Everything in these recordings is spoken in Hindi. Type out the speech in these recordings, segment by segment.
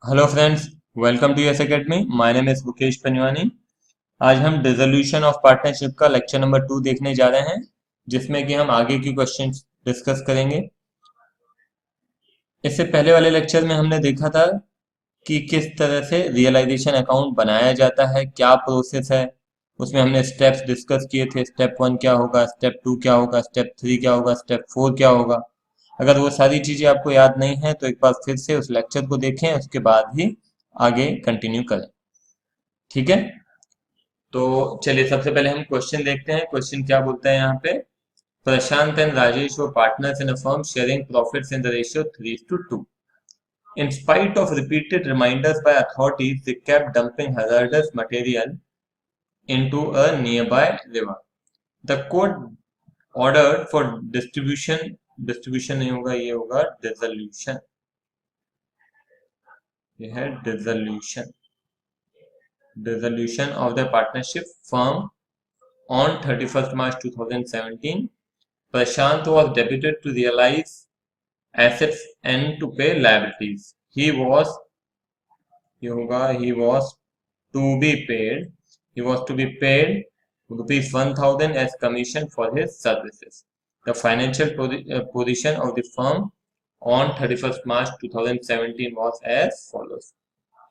Hello friends, welcome to yes academy. My name is Mukesh Panjwani. आज हम डिसोल्यूशन ऑफ पार्टनरशिप का लेक्चर नंबर 2 देखने जा रहे हैं, जिसमें कि हम आगे की क्वेश्चंस डिस्कस करेंगे। इससे पहले वाले लेक्चर में हमने देखा था कि किस तरह से रियलाइजेशन अकाउंट बनाया जाता है, क्या प्रोसेस है। उसमें हमने स्टेप्स डिस्कस किए थे। स्टेप 1 क्या होगा, स्टेप 2 क्या होगा, स्टेप 3 क्या होगा, स्टेप 4 क्या होगा। अगर वो सारी चीजें आपको याद नहीं है तो एक बार फिर से उस लेक्चर को देखें, उसके बाद ही आगे कंटिन्यू करें। ठीक है, तो चलिए सबसे पहले हम क्वेश्चन देखते हैं। क्वेश्चन क्या बोलता है यहाँ पे। Prashant and Rajesh were partners in a firm sharing profits in the ratio 3:2. In spite of repeated reminders by authorities, they kept dumping hazardous material into a nearby river. The court ordered for distribution नहीं होगा, ये होगा dissolution। ये है dissolution of the partnership firm on 31st March 2017. Prashant was deputed to realize assets and to pay liabilities. He was to be paid. He was to be paid rupees 1,000 as commission for his services. The financial position of the firm on 31st March 2017 was as follows.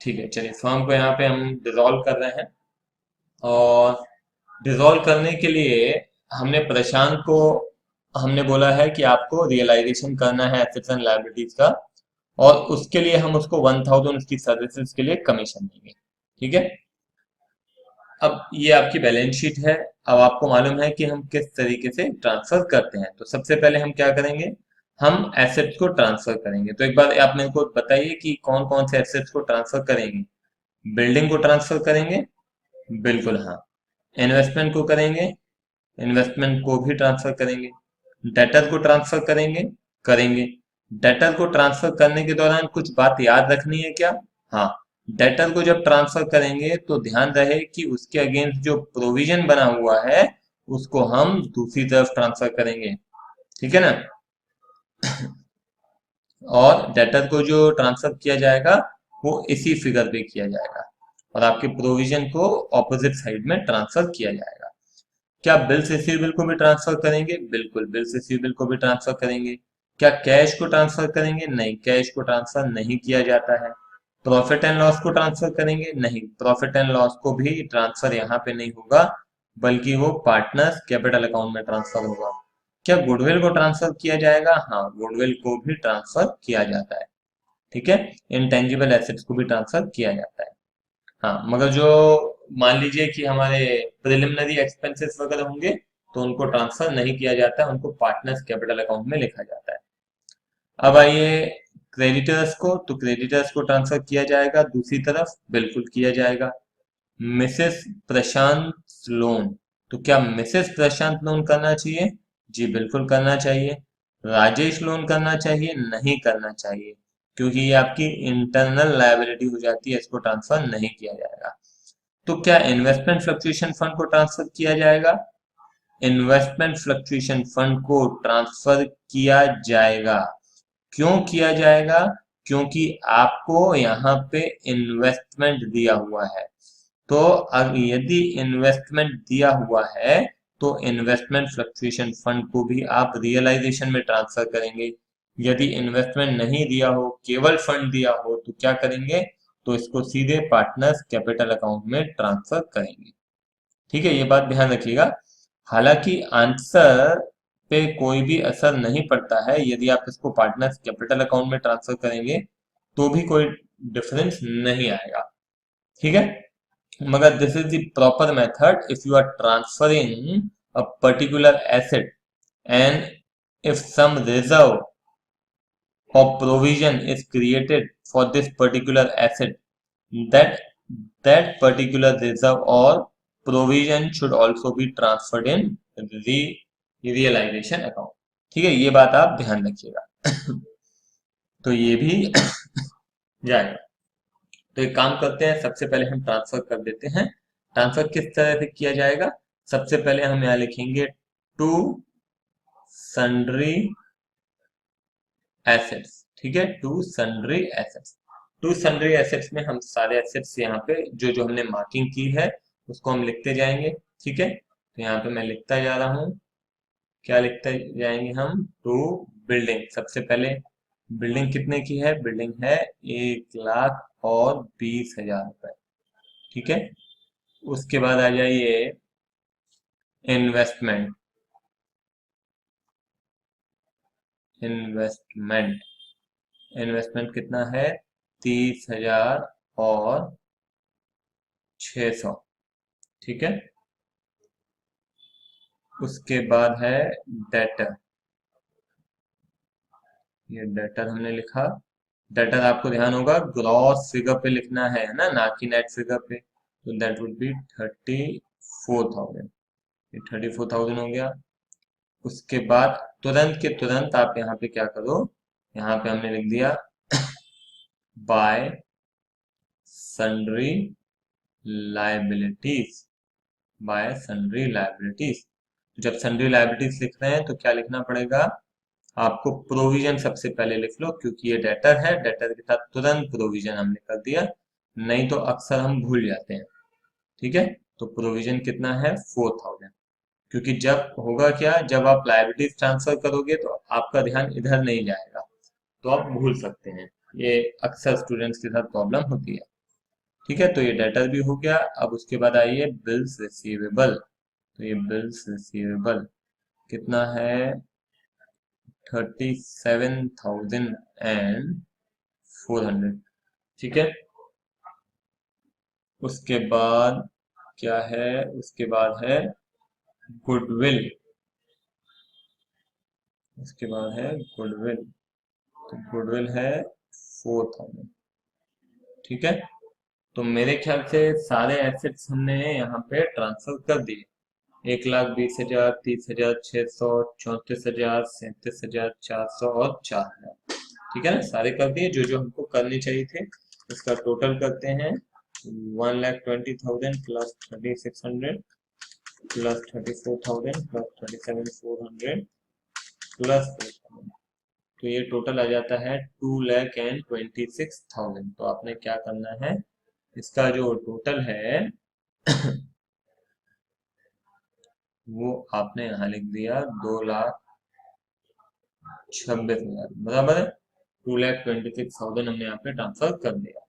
ठीक है, चलिए फर्म को यहाँ पे हम डिसॉल्व कर रहे हैं। और डिसॉल्व करने के लिए हमने प्रशांत को हमने बोला है कि आपको रियलाइजेशन करना है एसेट्स एंड लायबिलिटीज का, और उसके लिए हम उसको 1,000 उसकी सर्विसेज के लिए कमीशन देंगे। ठीक है, अब ये आपकी बैलेंस शीट है। अब आपको मालूम है कि हम किस तरीके से ट्रांसफर करते हैं। तो सबसे पहले हम क्या करेंगे, हम एसेट्स को ट्रांसफर करेंगे। तो एक बार आप मेरे को बताइए कि कौन कौन से एसेट्स को ट्रांसफर करेंगे। बिल्डिंग को ट्रांसफर करेंगे, बिल्कुल हाँ। इन्वेस्टमेंट को करेंगे, इन्वेस्टमेंट को भी ट्रांसफर करेंगे। डेटर को ट्रांसफर करेंगे, करेंगे। डेटर को ट्रांसफर करने के दौरान कुछ बात याद रखनी है क्या। हाँ, डेटर को जब ट्रांसफर करेंगे तो ध्यान रहे कि उसके अगेंस्ट जो प्रोविजन बना हुआ है उसको हम दूसरी तरफ ट्रांसफर करेंगे। ठीक है ना। और डेटर को जो ट्रांसफर किया जाएगा वो इसी फिगर पे किया जाएगा, और आपके प्रोविजन को ऑपोजिट साइड में ट्रांसफर किया जाएगा। क्या बिल्स रिसीवेबल को भी ट्रांसफर करेंगे, बिल्कुल बिल्स रिसीवेबल को भी ट्रांसफर करेंगे। क्या कैश को ट्रांसफर करेंगे, नहीं, कैश को ट्रांसफर नहीं किया जाता है। प्रॉफिट एंड लॉस को ट्रांसफर करेंगे, नहीं, प्रॉफिट एंड लॉस को भी ट्रांसफर यहाँ पे नहीं होगा, बल्कि वो पार्टनर्स कैपिटल अकाउंट में ट्रांसफर होगा। क्या गुडविल को ट्रांसफर किया जाएगा, हाँ, गुडविल को भी ट्रांसफर किया जाता है। ठीक है, इंटेंजिबल एसेट्स को भी ट्रांसफर किया जाता है। हाँ, मगर जो मान लीजिए कि हमारे प्रिलिमिनरी एक्सपेंसेस वगैरह होंगे तो उनको ट्रांसफर नहीं किया जाता है, उनको पार्टनर्स कैपिटल अकाउंट में लिखा जाता है। अब आइए क्रेडिटर्स को, तो क्रेडिटर्स को ट्रांसफर किया जाएगा दूसरी तरफ, बिल्कुल किया जाएगा। मिसेस प्रशांत लोन, तो क्या मिसेस प्रशांत लोन करना चाहिए, जी बिल्कुल करना चाहिए। राजेश लोन करना चाहिए, नहीं करना चाहिए, क्योंकि ये आपकी इंटरनल लायबिलिटी हो जाती है, इसको ट्रांसफर नहीं किया जाएगा। तो क्या इन्वेस्टमेंट फ्लक्चुएशन फंड को ट्रांसफर किया जाएगा, इन्वेस्टमेंट फ्लक्चुएशन फंड को ट्रांसफर किया जाएगा। क्यों किया जाएगा, क्योंकि आपको यहाँ पे इन्वेस्टमेंट दिया हुआ है। तो अब यदि इन्वेस्टमेंट दिया हुआ है तो इन्वेस्टमेंट फ्लक्चुएशन फंड को भी आप रियलाइजेशन में ट्रांसफर करेंगे। यदि इन्वेस्टमेंट नहीं दिया हो, केवल फंड दिया हो, तो क्या करेंगे, तो इसको सीधे पार्टनर्स कैपिटल अकाउंट में ट्रांसफर करेंगे। ठीक है, ये बात ध्यान रखिएगा। हालांकि आंसर पे कोई भी असर नहीं पड़ता है, यदि आप इसको पार्टनर्स कैपिटल अकाउंट में ट्रांसफर करेंगे तो भी कोई डिफरेंस नहीं आएगा। ठीक है, मगर this is the proper method if you are transferring a particular asset and if some reserve or provision is created for this particular asset, that that particular reserve or provision should also be transferred in the realization account। ठीक है, ये बात आप ध्यान रखिएगा। तो ये भी जाएगा। तो एक काम करते हैं, सबसे पहले हम ट्रांसफर कर देते हैं। ट्रांसफर किस तरह से किया जाएगा, सबसे पहले हम यहाँ लिखेंगे टू सन्ड्री एसेट्स। ठीक है, to sundry assets. To sundry assets में हम सारे एसेट्स यहाँ पे जो जो हमने मार्किंग की है उसको हम लिखते जाएंगे। ठीक है, तो यहाँ पे मैं लिखता जा रहा हूँ। क्या लिखते जाएंगे हम? To building. सबसे पहले बिल्डिंग कितने की है? बिल्डिंग है 1,20,000 रुपए। ठीक है, उसके बाद आ जाइए इन्वेस्टमेंट। इन्वेस्टमेंट इन्वेस्टमेंट कितना है? 30,000 और 600। ठीक है, उसके बाद है डेटर। ये डेटर हमने लिखा। डेटर आपको ध्यान होगा ग्रॉस फिगर पे लिखना है ना, ना कि नेट फिगर पे। तो दैट वुड बी 34,000। ये 34,000 हो गया। उसके बाद तुरंत के तुरंत आप यहाँ पे क्या करो, यहाँ पे हमने लिख दिया bye sundry liabilities. Bye sundry liabilities. जब सन्ड्री लाइबिलिटीज लिख रहे हैं तो क्या लिखना पड़ेगा आपको? प्रोविजन सबसे पहले लिख लो, क्योंकि ये डेटर है, डेटर के साथ तुरंत प्रोविजन हमने कर दिया, नहीं तो अक्सर हम भूल जाते हैं। ठीक है, तो प्रोविजन कितना है? 4,000। क्योंकि जब होगा क्या, जब आप लाइबिलिटीज ट्रांसफर करोगे तो आपका ध्यान इधर नहीं जाएगा, तो आप भूल सकते हैं। ये अक्सर स्टूडेंट्स के साथ प्रॉब्लम होती है। ठीक है, तो ये डेटर भी हो गया। अब उसके बाद आइए बिल्स रिसीवेबल। तो ये बिल्स रिसीवेबल कितना है? 37,400। ठीक है, उसके बाद क्या है? उसके बाद है गुडविल। उसके बाद है गुडविल। तो गुडविल है 4,000। ठीक है, तो मेरे ख्याल से सारे एसेट्स हमने यहाँ पे ट्रांसफर कर दिए। 1,20,000, 30,000, 600, 34,000, 37,400 और 4,000। ठीक है ना, सारे कर दिए जो जो हमको करने चाहिए थे। इसका टोटल करते हैं 1,20,000 प्लस 3,600 प्लस 34,000 प्लस 37,400 प्लस 4,000। तो ये टोटल आ जाता है 2,26,000। तो आपने क्या करना है, इसका जो टोटल है वो आपने यहाँ लिख दिया 2,26,000 बराबर है। 2,26,000 हमने यहाँ पे ट्रांसफर कर दिया।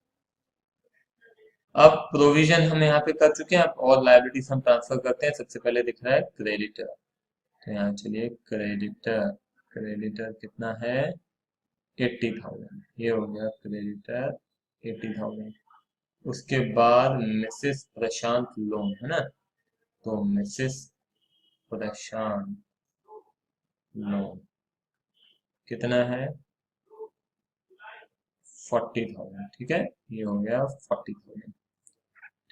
अब प्रोविजन हम यहाँ पे कर चुके हैं। अब और लाइबिलिटीज हम ट्रांसफर करते हैं। सबसे पहले दिख रहा है क्रेडिटर। तो यहाँ चलिए क्रेडिटर। क्रेडिटर कितना है? 80,000। ये हो गया क्रेडिटर 80,000। उसके बाद मिसेस प्रशांत लोन है ना, तो मिसेस प्रशांत लोन कितना है? 40,000। ठीक है, ये हो गया 40,000।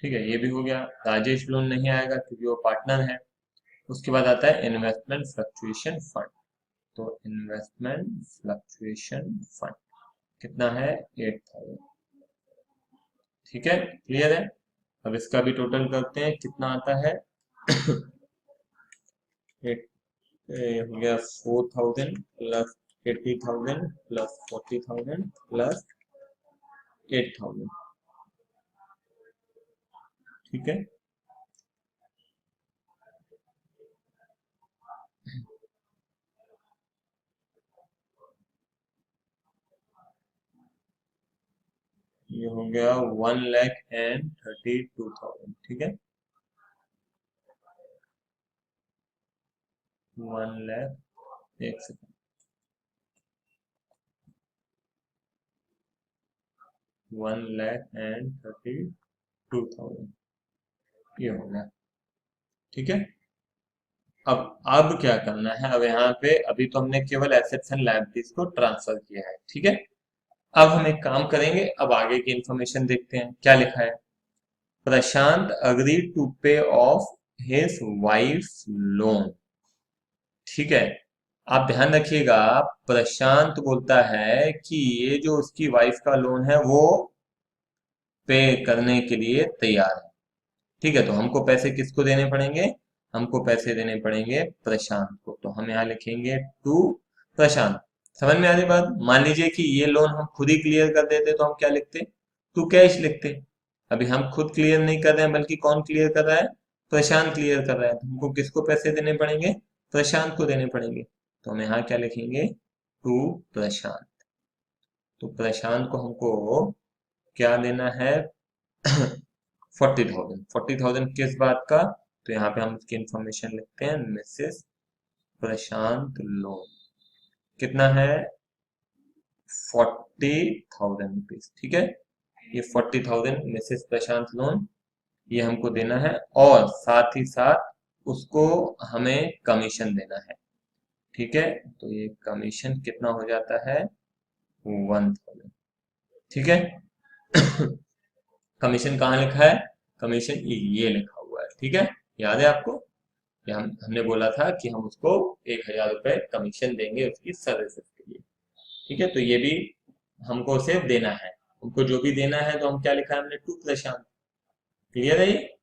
ठीक है, ये भी हो गया। राजेश लोन नहीं आएगा क्योंकि वो पार्टनर है। उसके बाद आता है इन्वेस्टमेंट फ्लक्चुएशन फंड। तो इन्वेस्टमेंट फ्लक्चुएशन फंड कितना है? 8,000। ठीक है, क्लियर है। अब इसका भी टोटल करते हैं, कितना आता है? एक हो गया 4,000 प्लस 80,000 प्लस 40,000 प्लस 8,000। ठीक है, ये हो गया 1,32,000। ठीक है, 1,00,000, एक सेकंड, 1,32,000 ये हो गया। ठीक है, अब क्या करना है? अब यहाँ पे अभी तो हमने केवल एसेट्स एंड लायबिलिटीज को ट्रांसफर किया है। ठीक है, अब हम एक काम करेंगे। अब आगे की इंफॉर्मेशन देखते हैं क्या लिखा है। प्रशांत अग्री टू पे ऑफ हिज वाइफ लोन। ठीक है, आप ध्यान रखिएगा, प्रशांत बोलता है कि ये जो उसकी वाइफ का लोन है वो पे करने के लिए तैयार है। ठीक है, तो हमको पैसे किसको देने पड़ेंगे? हमको पैसे देने पड़ेंगे प्रशांत को। तो हम यहाँ लिखेंगे टू प्रशांत। समझ में आ रही बात? मान लीजिए कि ये लोन हम खुद ही क्लियर कर देते तो हम क्या लिखते? टू कैश लिखते। अभी हम खुद क्लियर नहीं कर रहे हैं, बल्कि कौन क्लियर कर रहा है? प्रशांत क्लियर कर रहा है। तो हमको किसको पैसे देने पड़ेंगे? प्रशांत को देने पड़ेंगे। तो हम यहाँ क्या लिखेंगे? टू प्रशांत। तो प्रशांत को हमको क्या देना है? 40,000। 40,000 किस बात का? तो यहाँ पे हम इसकी इंफॉर्मेशन लिखते हैं, मिसेस प्रशांत लोन। कितना है? 40,000 रुपीज। ठीक है, ये 40,000 मिसेस प्रशांत लोन, ये हमको देना है। और साथ ही साथ उसको हमें कमीशन देना है। ठीक है, तो ये कमीशन कितना हो जाता है? 1,000। ठीक है। कमीशन कहाँ लिखा है? कमीशन ये लिखा हुआ है। ठीक है, याद है आपको? ये हमने बोला था कि हम उसको 1,000 रुपए कमीशन देंगे उसकी सर्विसेज के लिए। ठीक है, तो ये भी हमको उसे देना है। उनको जो भी देना है, तो हम क्या लिखा है हमने? To Prashant. क्लियर है ये?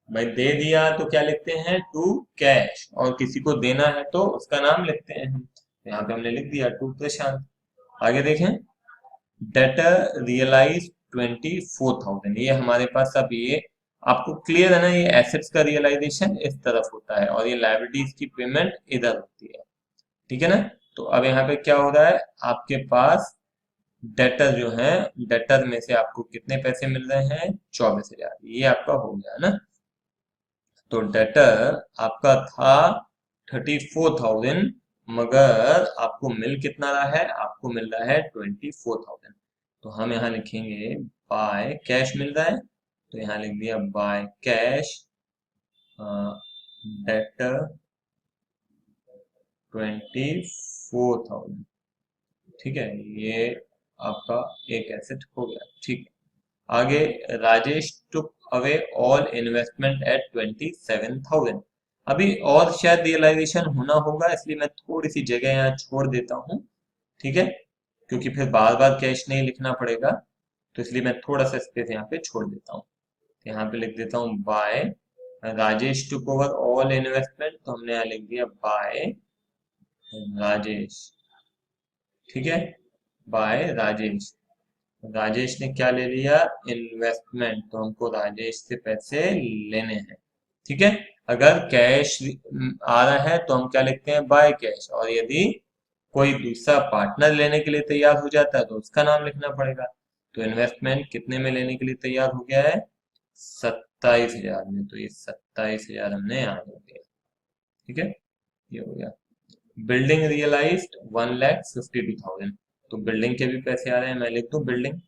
भाई दे दिया तो क्या लिखते हैं? To cash. और किसी को देना है तो उसका नाम लिखते हैं हम। यहाँ पे हमने लिख दिया टू प्रशांत। आगे देखें, डेटर रियलाइज 24,000। ये हमारे पास अब ये आपको क्लियर है ना? ये एसेट्स का रियलाइजेशन इस तरफ होता है और ये लायबिलिटीज की पेमेंट इधर होती है। ठीक है ना? तो अब यहाँ पे क्या हो रहा है? आपके पास डेटर जो है, डेटर में से आपको कितने पैसे मिल रहे हैं? 24,000। ये आपका हो गया ना? तो डेटर आपका था 34,000, मगर आपको मिल कितना रहा है? आपको मिल रहा है 24,000। तो हम यहाँ लिखेंगे बाय कैश मिल रहा है, तो यहाँ लिख दिया बाय कैश डेटर 24,000। ठीक है, ये आपका एक एसेट हो गया। ठीक है, आगे Rajesh took away all investment at 27,000। अभी और शायद रियलाइजेशन होना होगा, इसलिए मैं थोड़ी सी जगह यहाँ छोड़ देता हूँ। ठीक है, क्योंकि फिर बार बार कैश नहीं लिखना पड़ेगा, तो इसलिए मैं थोड़ा सा स्पेस यहाँ पे छोड़ देता हूँ। तो यहाँ पे लिख देता हूँ by Rajesh took over all investment. तो हमने यहाँ लिख दिया बाय राजेश। ठीक है, बाय राजेश। राजेश ने क्या ले लिया? इन्वेस्टमेंट। तो हमको राजेश से पैसे लेने हैं। ठीक है, अगर कैश आ रहा है तो हम क्या लिखते हैं? By cash. और यदि कोई दूसरा पार्टनर लेने के लिए तैयार हो जाता है तो उसका नाम लिखना पड़ेगा। तो इन्वेस्टमेंट कितने में लेने के लिए तैयार हो गया है? 27,000 में। तो ये 27,000 हमने यहाँ लिख दिया। ठीक है, ये हो गया। Building realised 1,52,000। तो बिल्डिंग के भी पैसे आ रहे हैं, मैं लिख दूं बिल्डिंग।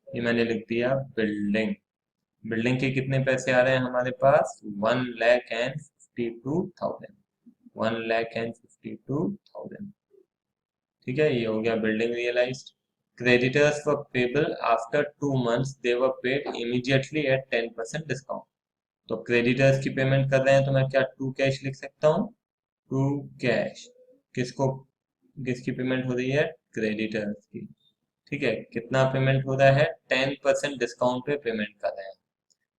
ये मैंने लिख दिया बिल्डिंग। बिल्डिंग के कितने पैसे आ रहे हैं हमारे पास? 1,52,000। 1,52,000। ठीक है, ये हो गया building realised. Creditors were payable after 2 months, they were paid immediately at 10% discount. तो क्रेडिटर्स की पेमेंट कर रहे हैं, तो मैं क्या टू कैश लिख सकता हूँ? To cash. किसको, किसकी पेमेंट हो रही है? क्रेडिटर्स की। ठीक है, कितना पेमेंट हो रहा है? 10% डिस्काउंट पे पेमेंट कर रहे हैं।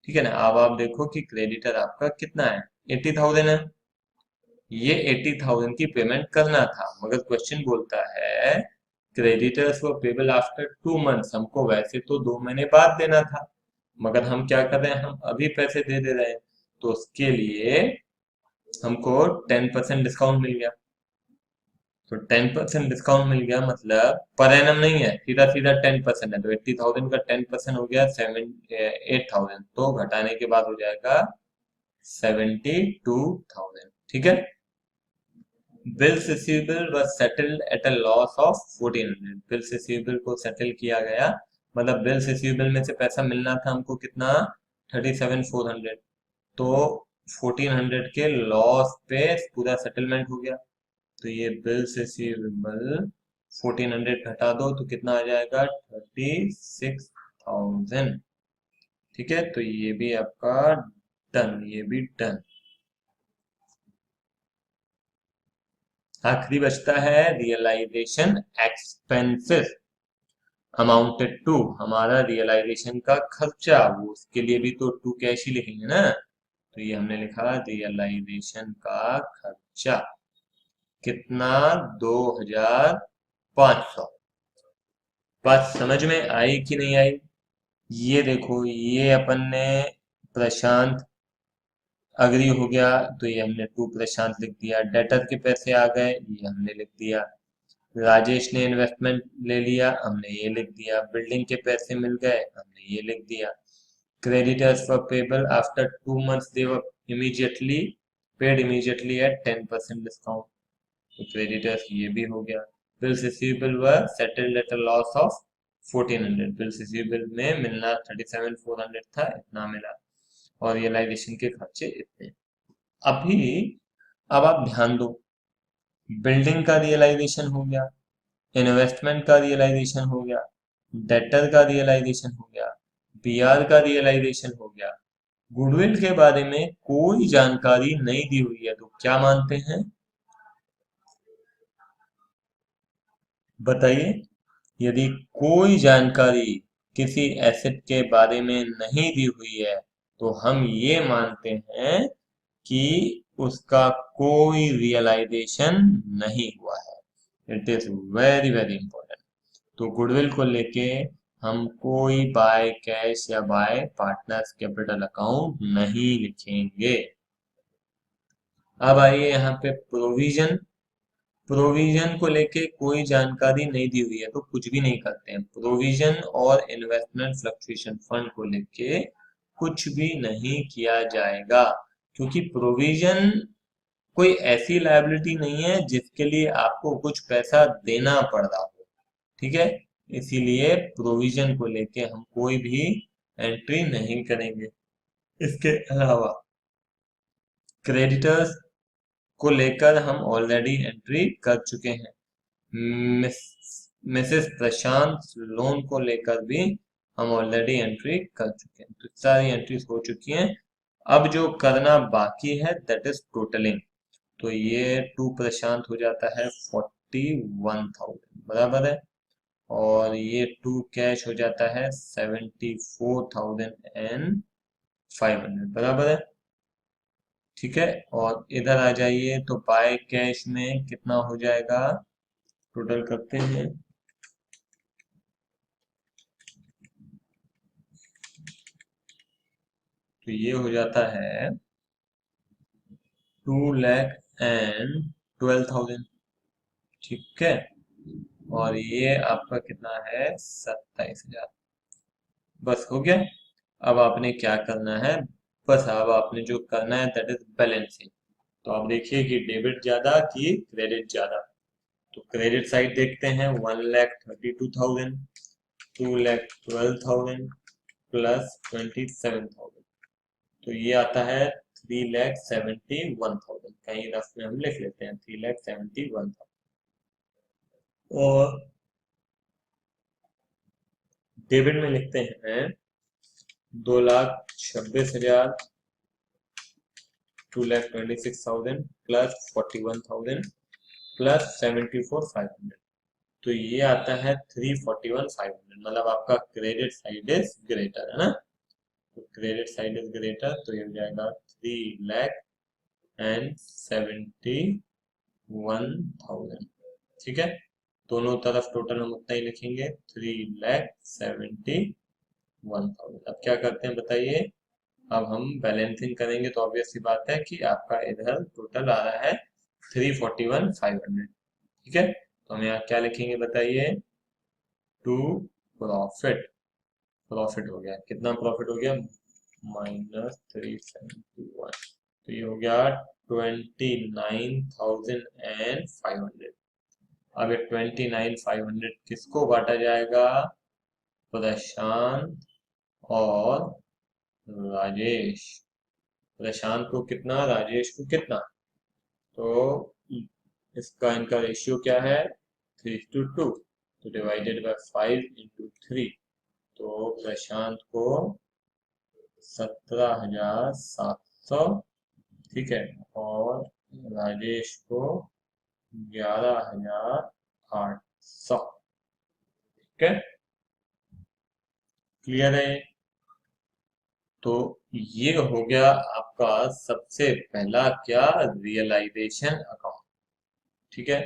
ठीक है ना? अब आप देखो कि क्रेडिटर आपका कितना है? 80,000 है। ये 80,000 की पेमेंट करना था, मगर क्वेश्चन बोलता है creditors were payable after 2 months। हमको वैसे तो 2 महीने बाद देना था, मगर हम क्या कर रहे हैं? हम अभी पैसे दे दे रहे हैं। तो उसके लिए हमको 10% डिस्काउंट मिल गया। तो 10% डिस्काउंट मिल गया मतलब पर एनम नहीं है, सीधा सीधा 10% है। तो 80,000 का 10% हो गया 8,000। तो घटाने के बाद हो जाएगा 72,000। ठीक है, bills receivable was settled at a loss of 1,400। Bills receivable को सेटल किया गया, मतलब बिल्स रिसीवेबल में से पैसा मिलना था हमको कितना? 37,400। तो 1,400 के लॉस पे पूरा सेटलमेंट हो गया। तो ये बिल्स रिसीवेबल 1,400 घटा दो तो कितना आ जाएगा? 36,000। ठीक है, तो ये भी आपका डन, ये भी डन। आखिरी बचता है रियलाइजेशन एक्सपेंसेस अमाउंटेड टू। हमारा रियलाइजेशन का खर्चा, वो उसके लिए भी तो टू कैश ही लिखेंगे ना? तो ये हमने लिखा रियलाइजेशन का खर्चा कितना? 2,500। बात समझ में आई कि नहीं आई? ये देखो, ये अपन ने प्रशांत अग्री हो गया, तो ये हमने टू प्रशांत लिख दिया। डेटर के पैसे आ गए, ये हमने लिख दिया। राजेश ने इन्वेस्टमेंट ले लिया, हमने ये लिख दिया। बिल्डिंग के पैसे मिल गए, हमने ये लिख दिया। Creditors for payable after 2 months they were immediately paid immediately at 10% discount, तो क्रेडिटर्स ये भी हो गया। Bills receivable were settled at a loss of 1400, bills receivable में मिलना 37,400 था, इतना मिला। और रियलाइजेशन के खर्चे इतने। अभी अब आप ध्यान दो, बिल्डिंग का रियलाइजेशन हो गया, इन्वेस्टमेंट का रियलाइजेशन हो गया, डेटर का रियलाइजेशन हो गया, बीआर का रियलाइजेशन हो गया। गुडविल के बारे में कोई जानकारी नहीं दी हुई है, तो क्या मानते हैं? बताइए। यदि कोई जानकारी किसी एसेट के बारे में नहीं दी हुई है, तो हम ये मानते हैं कि उसका कोई रियलाइजेशन नहीं हुआ है। It is very very important. तो गुडविल को लेके हम कोई बाय कैश या बाय पार्टनर्स कैपिटल अकाउंट नहीं लिखेंगे। अब आइए यहाँ पे प्रोविजन। प्रोविजन को लेके कोई जानकारी नहीं दी हुई है, तो कुछ भी नहीं करते हैं। प्रोविजन और इन्वेस्टमेंट फ्लक्चुएशन फंड को लेके कुछ भी नहीं किया जाएगा, क्योंकि प्रोविजन कोई ऐसी लायबिलिटी नहीं है जिसके लिए आपको कुछ पैसा देना पड़ रहा हो। ठीक है, इसीलिए प्रोविजन को लेके हम कोई भी एंट्री नहीं करेंगे। इसके अलावा क्रेडिटर्स को लेकर हम ऑलरेडी एंट्री कर चुके हैं। मिस मिसेस प्रशांत लोन को लेकर भी हम ऑलरेडी एंट्री कर चुके हैं, तो सारी एंट्रीज हो चुकी हैं। अब जो करना बाकी है दैट इज टोटलिंग। तो ये टू प्रशांत हो जाता है 41,000, बराबर है। और ये टू कैश हो जाता है 74,500, बराबर है। ठीक है, और इधर आ जाइए, तो बाय कैश में कितना हो जाएगा, टोटल करते हैं। तो ये हो जाता है 2,12,000। ठीक है, और ये आपका कितना है, 27,000। बस हो गया। अब आपने क्या करना है, बस अब आपने जो करना है दैट इज बैलेंसिंग। तो आप देखिए कि डेबिट ज्यादा कि क्रेडिट ज्यादा। तो क्रेडिट साइड देखते हैं, 1,32,000, 2,12,000 प्लस 27,000, तो ये आता है 3,71,000। कहीं रफ में हम लिख लेते हैं 3,71,000। और डेबिट में लिखते हैं 2,26,000, 2,26,000 प्लस 41,000 प्लस 74,500, तो ये आता है 341,500। मतलब आपका क्रेडिट साइड इज ग्रेटर, है ना। तो क्रेडिट साइड इज ग्रेटर, तो ये हो जाएगा 3,71,000। ठीक है, दोनों तरफ टोटल हम उतना ही लिखेंगे, 3,71,000। अब क्या करते हैं बताइए। अब हम बैलेंसिंग करेंगे, तो ऑब्वियस सी बात है कि आपका इधर टोटल आ रहा है 341,500। ठीक है, तो हम यहाँ क्या लिखेंगे बताइए, टू प्रॉफिट। प्रॉफिट हो गया, कितना प्रॉफिट हो गया, -371, तो ये हो गया 29,500। अब ये 29,500 किसको बांटा जाएगा, प्रशांत और राजेश। प्रशांत को कितना, राजेश को कितना, तो इसका इनका रेशियो क्या है, 3:2, तो डिवाइडेड बाय 5 × 3, तो प्रशांत को 17,700, ठीक है, और राजेश को 11,800। ठीक है, क्लियर है। तो ये हो गया आपका सबसे पहला क्या, रियलाइजेशन अकाउंट। ठीक है,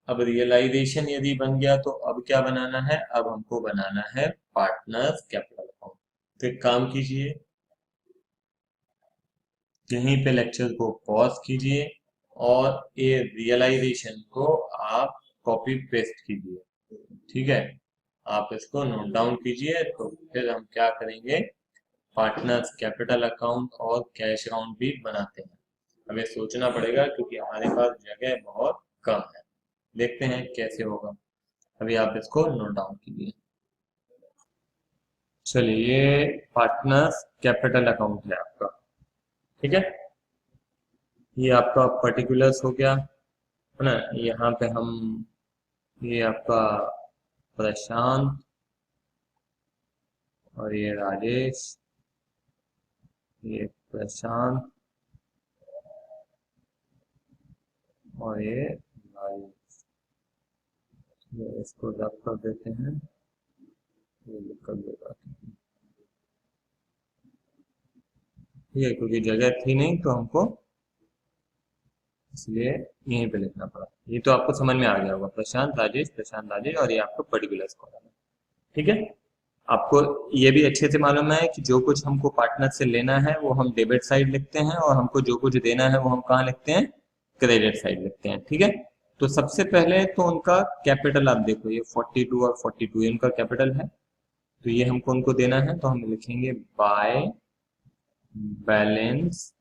अब रियलाइजेशन यदि बन गया तो अब क्या बनाना है, अब हमको बनाना है पार्टनर्स कैपिटल अकाउंट। तो एक काम कीजिए, यहीं पे लेक्चर को पॉज कीजिए और ये रियलाइजेशन को आप कॉपी पेस्ट कीजिए, ठीक है। आप इसको नोट डाउन कीजिए, तो फिर हम क्या करेंगे, पार्टनर्स कैपिटल अकाउंट और कैश अकाउंट भी बनाते हैं। हमें सोचना पड़ेगा क्योंकि हमारे पास जगह बहुत कम है। देखते हैं कैसे होगा। अभी आप इसको नोट डाउन कीजिए। चलिए, ये पार्टनर्स कैपिटल अकाउंट है आपका, ठीक है। ये आपका पर्टिकुलर्स हो गया, है ना। यहाँ पे हम, ये आपका प्रशांत और ये राजेश, ये प्रशांत और ये राजेश। ये इसको रब कर देते हैं, ये लिख कर देगा, ठीक है, क्योंकि जगह थी नहीं तो हमको इसलिए यहीं पे लिखना पड़ा। ये तो आपको समझ में आ गया होगा, प्रशांत राजेश और ये आपका पर्टिकुलर्स कॉलम है, ठीक है। आपको ये भी अच्छे से मालूम है कि जो कुछ हमको पार्टनर से लेना है वो हम डेबिट साइड लिखते हैं, और हमको जो कुछ देना है वो हम कहाँ लिखते हैं, क्रेडिट साइड लिखते हैं, ठीक है। तो सबसे पहले तो उनका कैपिटल आप देखो, ये 42 और 42 ये उनका कैपिटल है, तो ये हमको उनको देना है, तो हम लिखेंगे बाय बैलेंस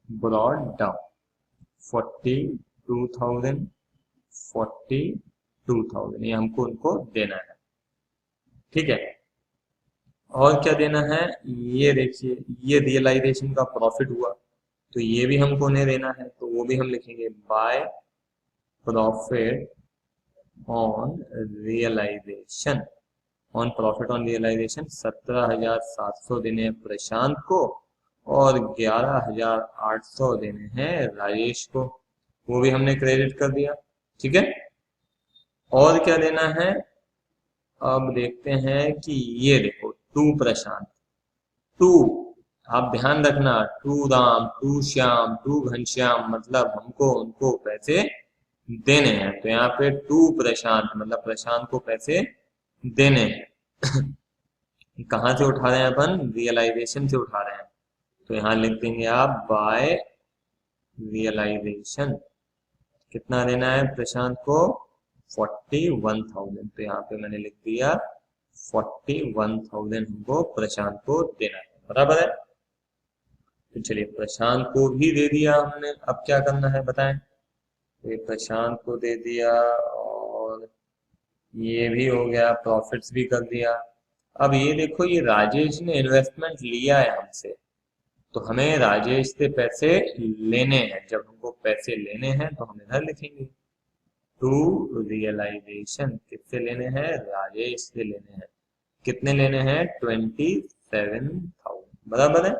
ब्रॉड डाउन 42,000, 42,000 ये हमको उनको देना है, ठीक है। और क्या देना है, ये देखिए, ये रियलाइजेशन का प्रॉफिट हुआ, तो ये भी हमको उन्हें देना है, तो वो भी हम लिखेंगे by profit on realisation. On profit on realisation 17,700 देने हैं प्रशांत को और 11,800 देने हैं राजेश को, वो भी हमने क्रेडिट कर दिया, ठीक है। और क्या देना है, अब देखते हैं कि ये देखो टू प्रशांत, टू, आप ध्यान रखना, to Ram to Shyam to Ghanshyam, मतलब हमको उनको पैसे देने हैं, तो यहाँ पे टू प्रशांत मतलब प्रशांत को पैसे देने हैं। कहाँ से उठा रहे हैं अपन, रियलाइजेशन से उठा रहे हैं, तो यहाँ लिख देंगे आप बाय रियलाइजेशन। कितना देना है प्रशांत को, 41,000, तो यहाँ पे मैंने लिख दिया 41,000 हमको प्रशांत को देना है, बराबर है। तो चलिए प्रशांत को भी दे दिया हमने, अब क्या करना है बताएं। तो ये प्रशांत को दे दिया और ये भी हो गया, प्रॉफिट्स भी कर दिया। अब ये देखो, ये राजेश ने इन्वेस्टमेंट लिया है हमसे, तो हमें राजेश से पैसे लेने हैं, जब हमको पैसे लेने हैं तो हम इधर लिखेंगे टू रियलाइजेशन, किससे लेने हैं, राजेश से लेने हैं। कितने लेने हैं, 27,000, बराबर है।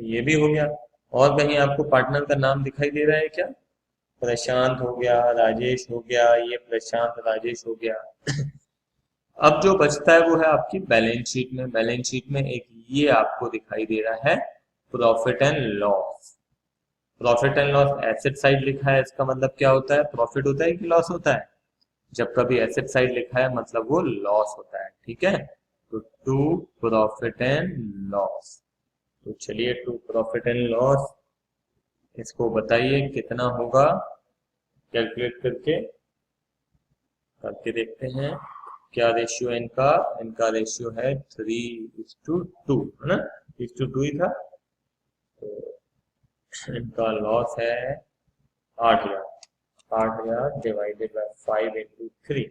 ये भी हो गया। और कहीं आपको पार्टनर का नाम दिखाई दे रहा है क्या, प्रशांत हो गया, राजेश हो गया, ये प्रशांत राजेश हो गया। अब जो बचता है वो है आपकी बैलेंस शीट में। बैलेंस शीट में एक ये आपको दिखाई दे रहा है profit and loss. Profit and loss asset side लिखा है, इसका मतलब क्या होता है, प्रॉफिट होता है कि लॉस होता है। जब कभी एसेट साइड लिखा है मतलब वो लॉस होता है, ठीक है। तो टू प्रॉफिट एंड लॉस, तो चलिए टू प्रॉफिट एंड लॉस, इसको बताइए कितना होगा, कैलकुलेट करके करके देखते हैं। क्या रेशियो है इनका, इनका रेशियो है 3:2, है ना, 3:2 ही था। तो इनका लॉस है 8,000, 8,000 डिवाइडेड बाय 5 into 3,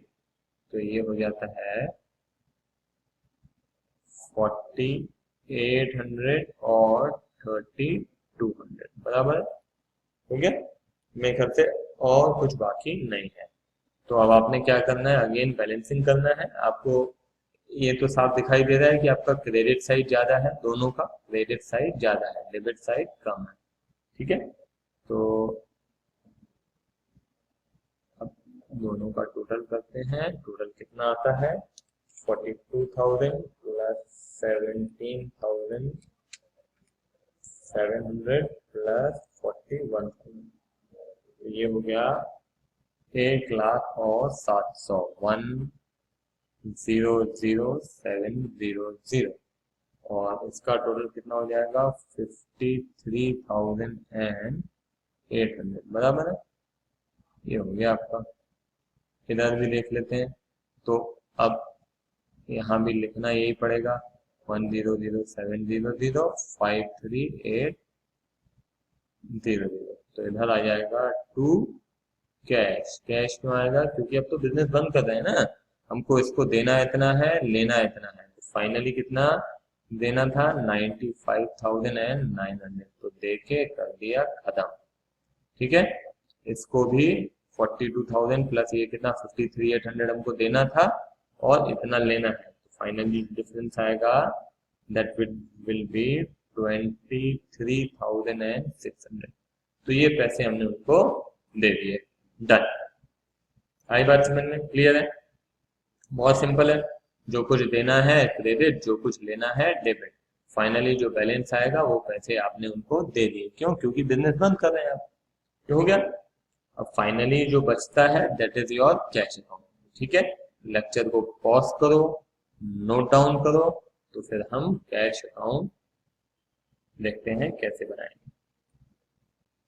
तो ये हो जाता है 4800 और 3200, बराबर है, हो गया मेरे ख्याल से। और कुछ बाकी नहीं है, तो अब आपने क्या करना है, अगेन बैलेंसिंग करना है आपको। ये तो साफ दिखाई दे रहा है कि आपका क्रेडिट साइड ज्यादा है, दोनों का क्रेडिट साइड ज्यादा है, डेबिट साइड कम है, ठीक है। तो अब दोनों का टोटल करते हैं, टोटल कितना आता है, 42,000 प्लस 17,700 प्लस 41,000, तो ये हो गया 1,07,000 1,007,000 और इसका टोटल कितना हो जाएगा 53,800 बराबर है। ये हो गया आपका। इधर भी देख लेते हैं तो अब यहाँ भी लिखना यही पड़ेगा 1,007,0053800। तो इधर आ जाएगा टू कैश। कैश क्यों आएगा? क्योंकि अब तो बिजनेस बंद कर रहे हैं ना, हमको इसको देना इतना है, लेना इतना है। तो फाइनली कितना देना था 95,900, तो दे के कर दिया खत्म। ठीक है, इसको भी 42,000 प्लस ये कितना 53,800 हमको देना था और इतना लेना है। तो फाइनली डिफरेंस आएगा दैट विल बी 23,600। तो ये पैसे हमने उनको दे दिए। डन। आई बात समझ में? क्लियर है? बहुत सिंपल है। जो कुछ देना है क्रेडिट, जो कुछ लेना है डेबिट। फाइनली जो बैलेंस आएगा वो पैसे आपने उनको दे दिए। क्यों? क्योंकि बिजनेस बंद कर रहे हैं आप। हो गया। अब फाइनली जो बचता है that is your cash account. ठीक है, लेक्चर को पॉज करो, नोट डाउन करो, तो फिर हम कैश अकाउंट देखते हैं कैसे बनाएंगे।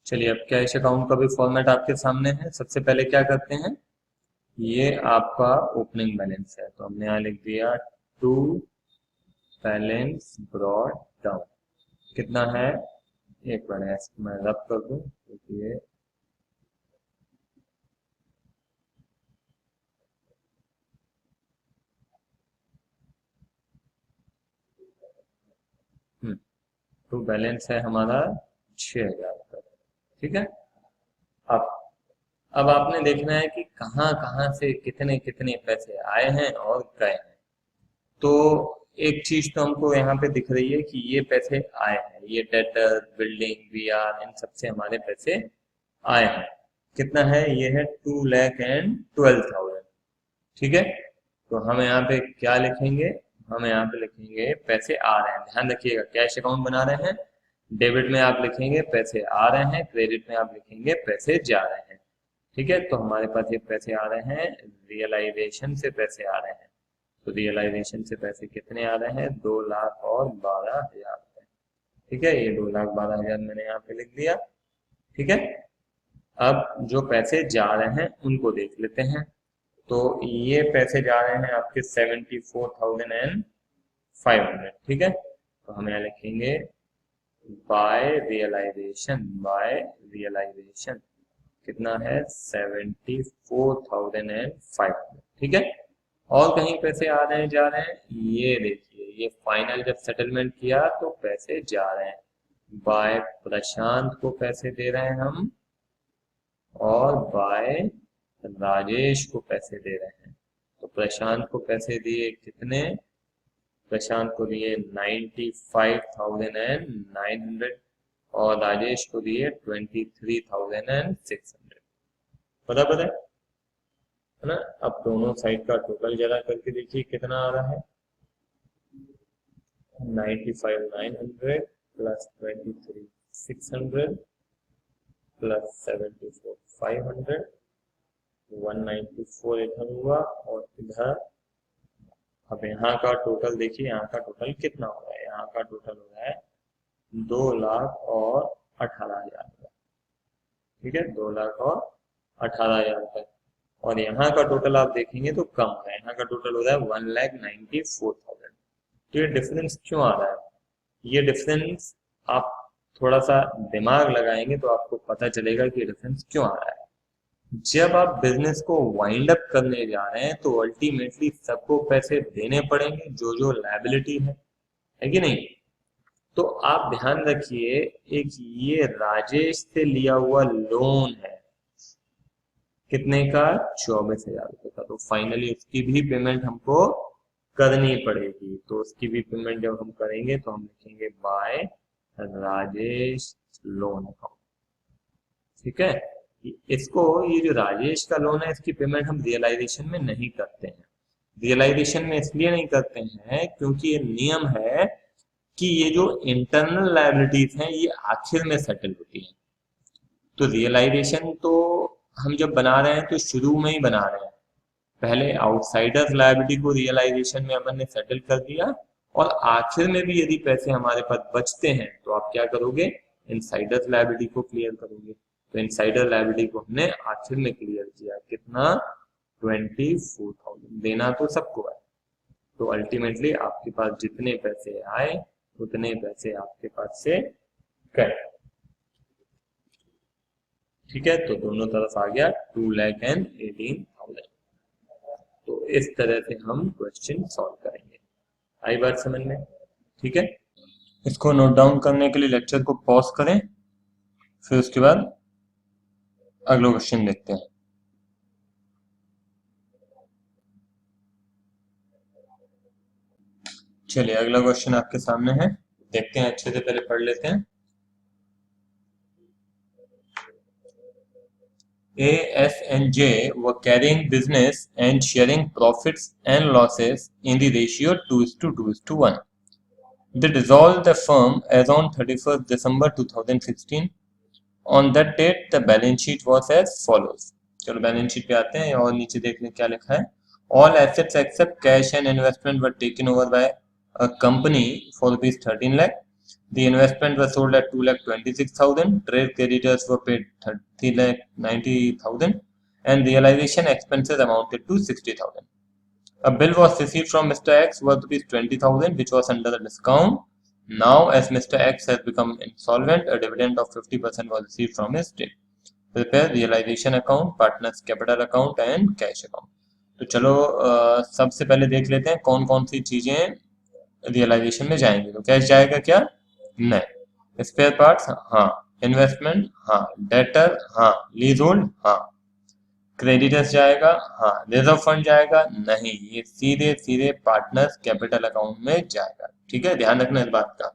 चलिए, अब कैश अकाउंट का भी फॉर्मेट आपके सामने है। सबसे पहले क्या करते हैं, ये आपका ओपनिंग बैलेंस है, तो हमने यहाँ लिख दिया टू बैलेंस ब्रॉड डाउन। कितना है? एक बार मैं रब कर दूं क्योंकि ये तो बैलेंस है हमारा 6,000 का। ठीक है, अब अब आपने देखना है कि कहाँ कहाँ से कितने कितने पैसे आए हैं और गए हैं। तो एक चीज तो हमको यहाँ पे दिख रही है कि ये पैसे आए हैं, ये डेटर, बिल्डिंग, वीआर, इन सबसे हमारे पैसे आए हैं। कितना है? ये है 2,12,000। ठीक है, तो हम यहाँ पे क्या लिखेंगे? हम यहाँ पे लिखेंगे पैसे आ रहे हैं। ध्यान रखिएगा, कैश अकाउंट बना रहे हैं, डेबिट में आप लिखेंगे पैसे आ रहे हैं, क्रेडिट में आप लिखेंगे पैसे जा रहे हैं। ठीक है, तो हमारे पास ये पैसे आ रहे हैं, रियलाइजेशन से पैसे आ रहे हैं। तो रियलाइजेशन से पैसे कितने आ रहे हैं? 2,12,000 रुपए। ठीक है, ये 2,12,000 मैंने यहाँ पे लिख दिया। ठीक है, अब जो पैसे जा रहे हैं उनको देख लेते हैं। तो ये पैसे जा रहे हैं आपके 74,500। ठीक है, तो हम यहाँ लिखेंगे बाय रियलाइजेशन। बाय रियलाइजेशन कितना है? 74,500। ठीक है, और कहीं पैसे आ रहे हैं, जा रहे हैं? ये देखिए, ये फाइनल जब सेटलमेंट किया तो पैसे जा रहे हैं। बाय प्रशांत को पैसे दे रहे हैं हम, और बाय राजेश को पैसे दे रहे हैं। तो प्रशांत को पैसे दिए कितने? प्रशांत को दिए 95,900 और राजेश को दिए 23,600। बराबर है ना? अब दोनों साइड का टोटल जरा करके देखिए कितना आ रहा है। 95,900 प्लस 23,600 प्लस 74,500, 194 इधर हुआ, और इधर अब यहाँ का टोटल देखिए, यहाँ का टोटल कितना हो रहा है? यहाँ का टोटल हो रहा है 2,18,000 रुपये। ठीक है, 2,18,000 रुपये। और यहाँ का टोटल आप देखेंगे तो कम है, यहाँ का टोटल हो रहा है 1,94,000। तो ये डिफरेंस क्यों आ रहा है? ये डिफरेंस आप थोड़ा सा दिमाग लगाएंगे तो आपको पता चलेगा कि डिफरेंस क्यों आ रहा है। जब आप बिजनेस को वाइंड अप करने जा रहे हैं तो अल्टीमेटली सबको पैसे देने पड़ेंगे, जो जो लायबिलिटी है कि नहीं? तो आप ध्यान रखिए, एक ये राजेश से लिया हुआ लोन है, कितने का? 24,000 रुपये का। तो फाइनली उसकी भी पेमेंट हमको करनी पड़ेगी। तो उसकी भी पेमेंट जब हम करेंगे तो हम लिखेंगे बाय राजेश लोन अकाउंट। ठीक है, इसको, ये जो राजेश का लोन है, इसकी पेमेंट हम रियलाइजेशन में नहीं करते हैं। रियलाइजेशन में इसलिए नहीं करते हैं क्योंकि ये नियम है कि ये जो इंटरनल लायबिलिटीज हैं ये आखिर में सेटल होती हैं। तो रियलाइजेशन तो हम जब बना रहे हैं तो शुरू में ही बना रहे हैं। पहले आउटसाइडर्स लायबिलिटी को रियलाइजेशन में अपन ने सेटल कर दिया, और आखिर में भी यदि पैसे हमारे पास बचते हैं तो आप क्या करोगे, इनसाइडर्स लायबिलिटी को क्लियर करोगे। तो इनसाइडर लायबिलिटी को हमने आखिर में क्लियर किया। कितना? 24,000। देना तो सबको है, तो अल्टीमेटली आपके पास जितने पैसे आए उतने पैसे आपके पास से गए। ठीक है, तो दोनों तरफ आ गया 2,18,000। तो इस तरह से हम क्वेश्चन सॉल्व करेंगे। आई बात समझ में? ठीक है, इसको नोट डाउन करने के लिए लेक्चर को पॉज करें, फिर उसके बाद अगला क्वेश्चन देखते हैं। चलिए अगला क्वेश्चन आपके सामने है, देखते हैं, अच्छे से पहले पढ़ लेते हैं। A, S and J were carrying business and sharing profits and losses in the ratio 2:2:1. They dissolved the firm as on 31st December 2016. On that date, the balance sheet was as follows. चलो बैलेंस शीट पे आते हैं और नीचे देख लें क्या लिखा है। All assets except cash and investment were taken over by a company for ₹13 lakh. The investment was sold at 2,26,000. Trade creditors were paid 30,90,000, and realization expenses amounted to 60,000. A bill was received from Mr. X worth ₹20,000, which was under the discount. Now, as Mr. X has become insolvent, a dividend of 50% was received from his estate. Prepare realization account, partners capital account and cash account. तो चलो सबसे पहले देख लेते हैं कौन कौन सी चीजें रियलाइजेशन में जाएंगी। तो कैश जाएगा क्या? नहीं। स्पेयर पार्ट्स हाँ, इन्वेस्टमेंट हाँ, डेटर हाँ, लीज होल्ड हाँ, क्रेडिटर्स जाएगा हाँ, रिजर्व फंड जाएगा नहीं, ये सीधे सीधे पार्टनर्स कैपिटल अकाउंट में जाएगा। ठीक है, ध्यान रखना इस बात का।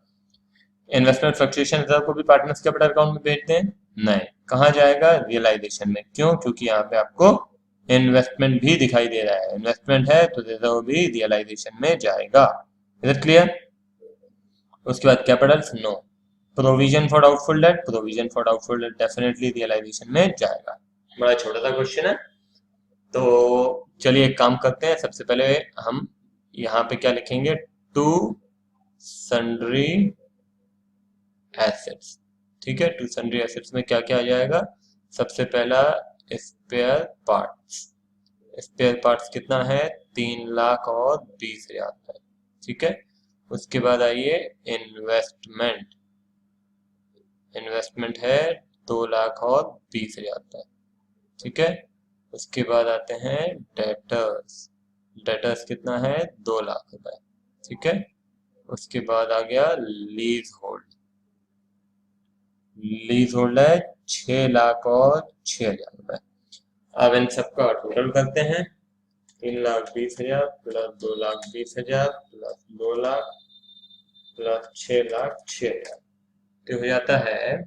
इन्वेस्टमेंट फ्लक्चुएशन रिजर्व को भी पार्टनर्स कैपिटल अकाउंट में भेजते हैं? नहीं। कहाँ जाएगा? रियलाइजेशन में। क्यों? क्योंकि यहाँ पे आपको इन्वेस्टमेंट भी दिखाई दे रहा है, इन्वेस्टमेंट है तो रिजर्व भी रियलाइजेशन में जाएगा। Is it clear? उसके बाद capitals no. Provision for doubtful debt, provision for doubtful debt definitely realisation में जाएगा। बड़ा छोटा सा क्वेश्चन है, तो चलिए एक काम करते हैं। सबसे पहले हम यहाँ पे क्या लिखेंगे, टू सन्ड्री एसेट्स। ठीक है, टू सन्ड्री एसेट्स में क्या क्या आ जाएगा? सबसे पहला स्पेयर पार्ट्स। स्पेयर पार्ट्स कितना है? 3,20,000 है। ठीक है, उसके बाद आइए इन्वेस्टमेंट। इन्वेस्टमेंट है 2,20,000 का। ठीक है, उसके बाद आते हैं डेटर्स। डेटर्स कितना है? 2 लाख रुपए। ठीक है, उसके बाद आ गया लीज होल्ड। लीज होल्ड है 6,06,000 रुपए। अब इन सबका टोटल करते हैं। 3,20,000 प्लस 2,20,000 प्लस 2 लाख प्लस 6,06,000 तो हो जाता है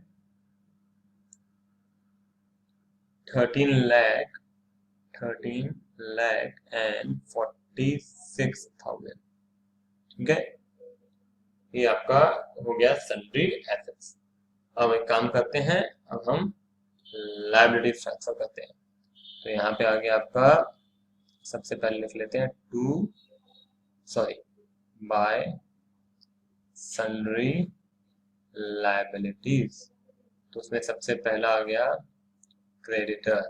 13,46,000। ठीक है, ये आपका हो गया सन्ड्री एसेट्स। अब एक काम करते हैं, अब हम लायबिलिटी ट्रांसफर करते हैं। तो यहाँ पे आ गया आपका, सबसे पहले लिख लेते हैं बाय सन्ड्री लायबिलिटीज। तो उसमें सबसे पहला आ गया क्रेडिटर।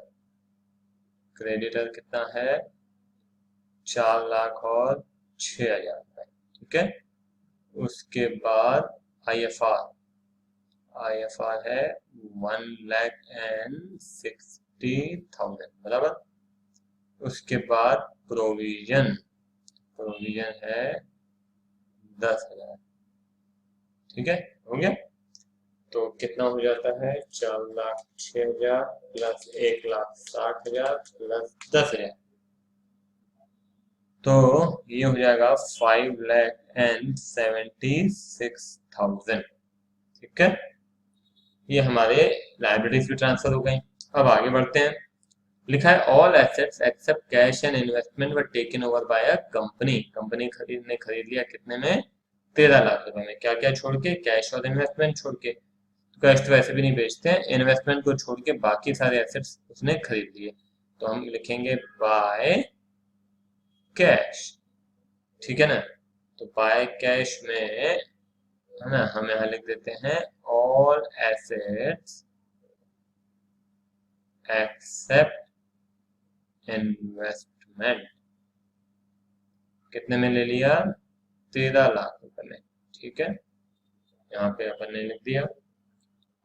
क्रेडिटर कितना है? 4,06,000 रुपए। ठीक है, उसके बाद IFR है 1,60,000 बराबर। उसके बाद प्रोविजन है 10,000। ठीक है, हो गया। तो कितना हो जाता है? 4,06,000 प्लस 1,60,000 प्लस 10,000, तो ये हो जाएगा 5,76,000। ठीक है, ये हमारे लायबिलिटीज भी ट्रांसफर हो गई। अब आगे बढ़ते हैं। लिखा है all assets except cash and investment were taken over by a company. Company ने खरीद लिया कितने में? 13 लाख रुपए में। क्या क्या छोड़ के? कैश और इन्वेस्टमेंट छोड़ के। कैश तो वैसे भी नहीं बेचते हैं, इन्वेस्टमेंट को छोड़ के बाकी सारे एसेट्स उसने खरीद लिए, तो हम लिखेंगे बाय कैश। ठीक है ना। तो बाय कैश में है ना, हम यहाँ लिख देते हैं ऑल एसेट्स एक्सेप्ट इन्वेस्टमेंट। कितने में ले लिया? 13 लाख रुपए में। ठीक है, यहाँ पे अपन ने लिख दिया।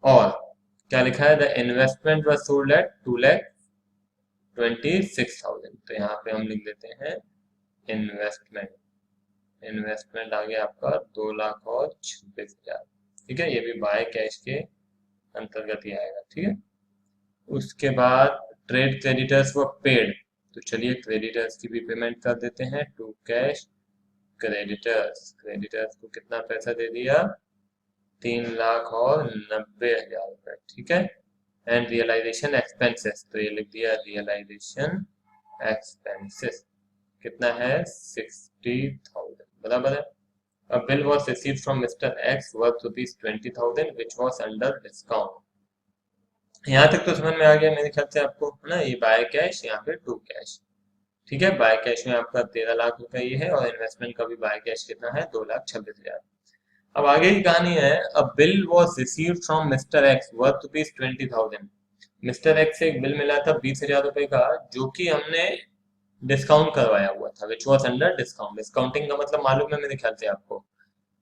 और क्या लिखा है? The investment was sold at 2,26,000। तो यहाँ पे हम लिख देते हैं इन्वेस्टमेंट। इन्वेस्टमेंट आ गया आपका 2,26,000। ठीक है, ये भी बाय कैश के अंतर्गत ही आएगा। ठीक है, उसके बाद ट्रेड क्रेडिटर्स व पेड। तो चलिए क्रेडिटर्स की भी पेमेंट कर देते हैं टू कैश क्रेडिटर्स। क्रेडिटर्स को कितना पैसा दे दिया? 3,90,000 रुपए। ठीक है, एंड रियलाइजेशन एक्सपेंसेस, तो ये लिख दिया रियलाइजेशन एक्सपेंसेस। कितना है? 60,000। बराबर है। A bill was received from Mr. X worth ₹20,000 which was under discount। यहाँ तक तो समझ में आ गया मेरे ख्याल से आपको, है ना। ये बाय कैश, यहाँ पे टू कैश। ठीक है, बाय कैश में आपका 13 लाख रुपए ये है, और इन्वेस्टमेंट का भी बाय कैश कितना है? 2,26,000। अब आगे की कहानी है। अ bill was received from mister x worth ₹20,000। Mister x से एक बिल मिला था 20,000 रुपए का, जो कि हमने डिस्काउंट करवाया हुआ था, which was under discount. Discounting का मतलब मालूम है मेरे ख्याल से आपको।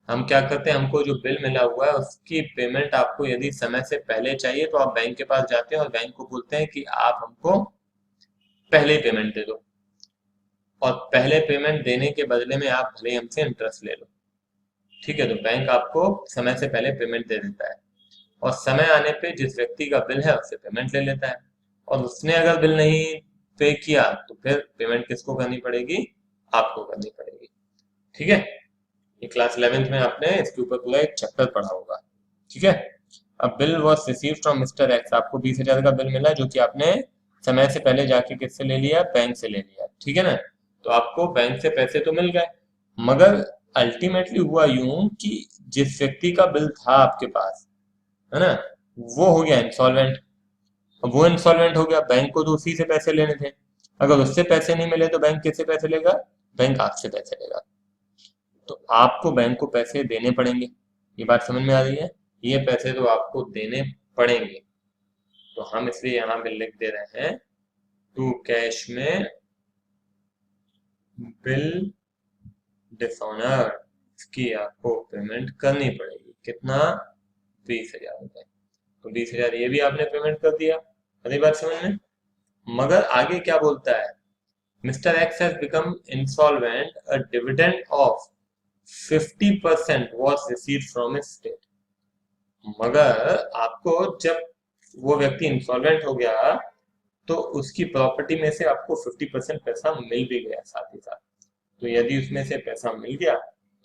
हम क्या करते हैं, हमको जो बिल मिला हुआ है उसकी पेमेंट आपको यदि समय से पहले चाहिए तो आप बैंक के पास जाते हैं और बैंक को बोलते हैं कि आप हमको पहले ही पेमेंट दे दो, और पहले पेमेंट देने के बदले में आप भले हमसे इंटरेस्ट ले लो। ठीक है, तो बैंक आपको समय से पहले पेमेंट दे देता है, और समय आने पे जिस व्यक्ति का बिल है उससे पेमेंट ले लेता है। और उसने अगर बिल नहीं पे किया तो फिर पेमेंट किसको करनी पड़ेगी? आपको करनी पड़ेगी। ठीक है, ये क्लास 11th में आपने इसके ऊपर पूरा एक चैप्टर पढ़ा होगा। ठीक है, अब bill was receive from mister x, आपको 20,000 का बिल मिला, जो कि आपने समय से पहले जाके किससे ले लिया? बैंक से ले लिया। ठीक है ना। तो आपको बैंक से पैसे तो मिल गए, मगर अल्टीमेटली हुआ यूं कि जिस व्यक्ति का बिल था आपके पास, है ना, वो हो गया इंसॉल्वेंट। वो इंसॉल्वेंट हो गया, बैंक को तो उसी से पैसे लेने थे। अगर उससे पैसे नहीं मिले तो बैंक किससे पैसे लेगा? बैंक आपसे पैसे लेगा। तो आपको बैंक को पैसे देने पड़ेंगे। ये बात समझ में आ रही है? ये पैसे तो आपको देने पड़ेंगे, तो हम इसलिए यहाँ पे लिख दे रहे हैं टू कैश में बिल डिसऑनर्ड, इसकी आपको पेमेंट करनी पड़ेगी। कितना? 20,000 रुपए। तो 20,000 ये भी आपने पेमेंट कर दिया। अरे बात समझ में। मगर आगे क्या बोलता है? Mister x has become insolvent, a dividend of 50% was received from his state। मगर आपको जब वो व्यक्ति इंसॉल्वेंट हो गया तो उसकी प्रॉपर्टी में से आपको 50% पैसा मिल भी गया साथ ही साथ। तो यदि उसमें से पैसा मिल गया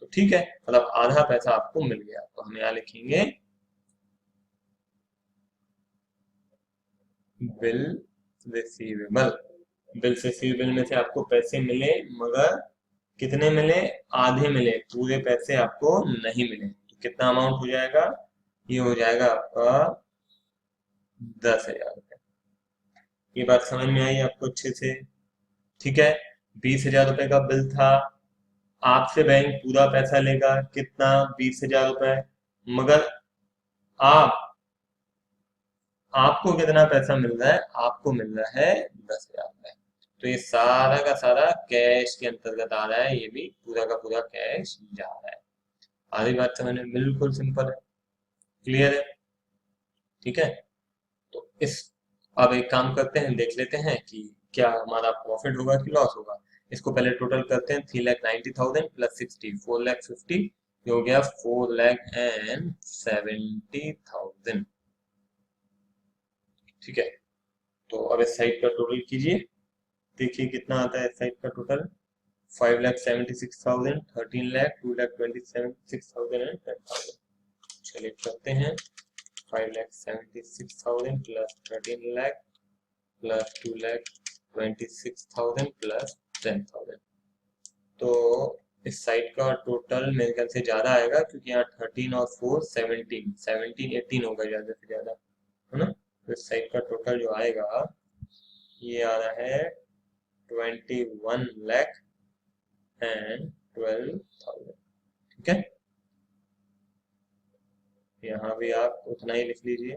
तो ठीक है, मतलब आधा पैसा आपको मिल गया, तो हम यहाँ लिखेंगे बिल रिसीवेबल। बिल रिसीवेबल में से आपको पैसे मिले, मगर कितने मिले? आधे मिले, पूरे पैसे आपको नहीं मिले। तो कितना अमाउंट हो जाएगा? ये हो जाएगा आपका 10,000 रुपये। ये बात समझ में आई आपको अच्छे से? ठीक है, 20,000 रुपये का बिल था, आपसे बैंक पूरा पैसा लेगा। कितना? 20,000 रुपये। मगर आप आपको कितना पैसा मिल रहा है? आपको मिल रहा है 10,000 रुपये। तो ये सारा का सारा कैश के अंतर्गत आ रहा है, ये भी पूरा का पूरा कैश जा रहा है। आधी बात समझ में बिल्कुल सिंपल है, क्लियर है। ठीक है, तो इस अब एक काम करते हैं, देख लेते हैं कि क्या हमारा प्रॉफिट होगा कि लॉस होगा। इसको पहले टोटल करते हैं। 3,90,000 प्लस 60, 4,50,000, ये हो गया 4,70,000। ठीक है, तो अब इस साइड का टोटल कीजिए, देखिए कितना आता है इस साइड का टोटल। 5,76,000, 13,00,000, 2,27,6,000 एंड 10,000। चलिए करते हैं। 5,76,000 प्लस 13,00,000 प्लस 2,26,000 प्लस 10,000। तो इस साइड का टोटल मेरे ख्याल से ज्यादा आएगा, क्योंकि यहाँ 13 और 4 17 17 18 होगा ज्यादा से ज्यादा, है ना। तो इस साइड का टोटल जो आएगा ये आ रहा है 21,12,000। ठीक है, यहाँ भी आप उतना ही लिख लीजिए।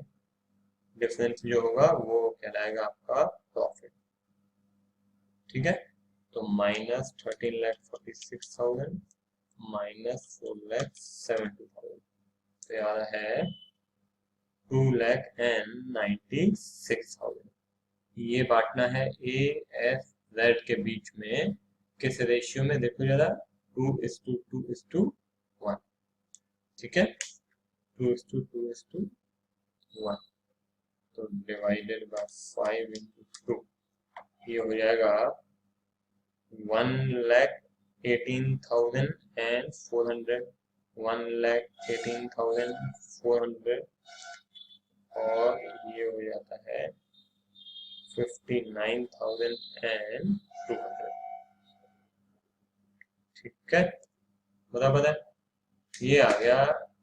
डिफरेंस जो होगा वो कहलाएगा आपका प्रॉफिट। ठीक है, तो -13,46,000 -4,70,000, तो यार है 2,96,000। ये बांटना है ए एफ जेड के बीच में, किस रेशियो में देखो जरा, 2:2:1। ठीक है, 2:2:1, तो डिवाइडेड बाय 5 × 2, ये हो जाएगा 1,18,400, 1,18,400, और ये हो जाता है 59,200। ठीक है, बराबर है। ये आ गया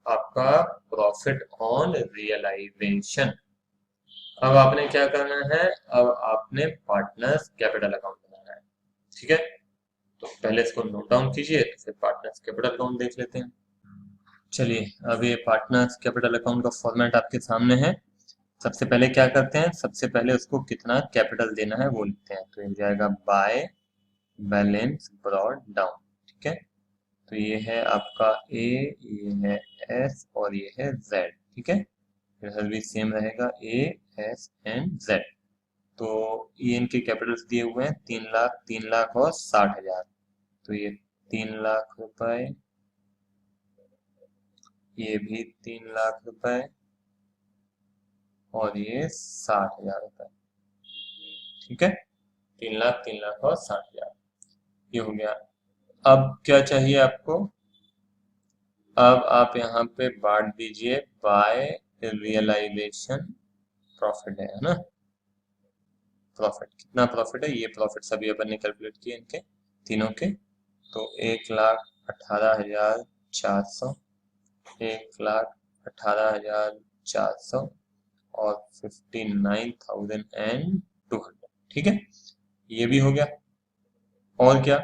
आपका प्रॉफिट ऑन रियलाइजेशन। अब आपने क्या करना है, अब आपने पार्टनर्स कैपिटल अकाउंट बनाना है। ठीक है, तो पहले इसको नोट डाउन कीजिए, तो फिर पार्टनर्स कैपिटल अकाउंट देख लेते हैं। चलिए, अब ये पार्टनर्स कैपिटल अकाउंट का फॉर्मेट आपके सामने है। सबसे पहले क्या करते हैं, सबसे पहले उसको कितना कैपिटल देना है वो लिखते हैं। तो ये जाएगा बाय बैलेंस ब्रॉड डाउन। ठीक है, तो ये है आपका ए, ये है एस और ये है जेड। ठीक है, इधर भी सेम रहेगा ए एस एंड जेड। तो ये इनके कैपिटल्स दिए हुए हैं 3,00,000, 3,00,000 और 60,000। तो ये 3,00,000 रुपए, ये भी 3,00,000 रुपए, और ये 60,000 रुपए। ठीक है, 3,00,000, 3,00,000 और 60,000, ये हो गया। अब क्या चाहिए आपको, अब आप यहाँ पे बांट दीजिए बाय रियलाइजेशन प्रॉफिट, है ना। प्रॉफिट कितना प्रॉफिट है, ये प्रॉफिट सभी अपन ने कैलकुलेट किए इनके तीनों के। तो 1,18,400, 1,18,400 और 59,200। ठीक है, ये भी हो गया। और क्या,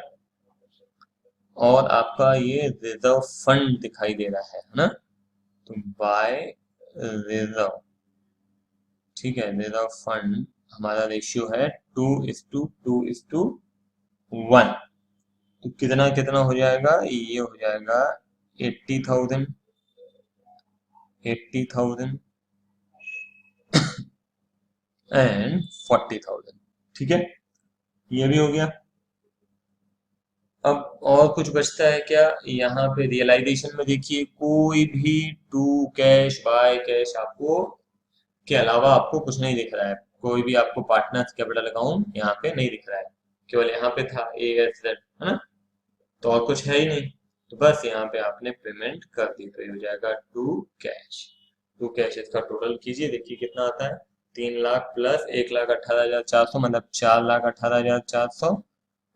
और आपका ये रिजर्व फंड दिखाई दे रहा है ना, तो बाय रिजर्व। ठीक है, रिजर्व फंड हमारा रेशियो है 2:2:1। तो कितना कितना हो जाएगा, ये हो जाएगा 80,000, 80,000 एंड 40,000। ठीक है, ये भी हो गया। अब और कुछ बचता है क्या, यहाँ पे रियलाइजेशन में देखिए कोई भी टू कैश बाय कैश आपको के अलावा आपको कुछ नहीं दिख रहा है। कोई भी आपको पार्टनर्स कैपिटल अकाउंट यहाँ पे नहीं दिख रहा है, केवल यहाँ पे था ए एस जेड, है ना। तो और कुछ है ही नहीं, तो बस यहाँ पे आपने पेमेंट कर दी, तो ये हो जाएगा टू कैश। टू कैश इसका टोटल कीजिए, देखिए कितना आता है, 3,00,000 प्लस 1,18,400, मतलब 4,18,400,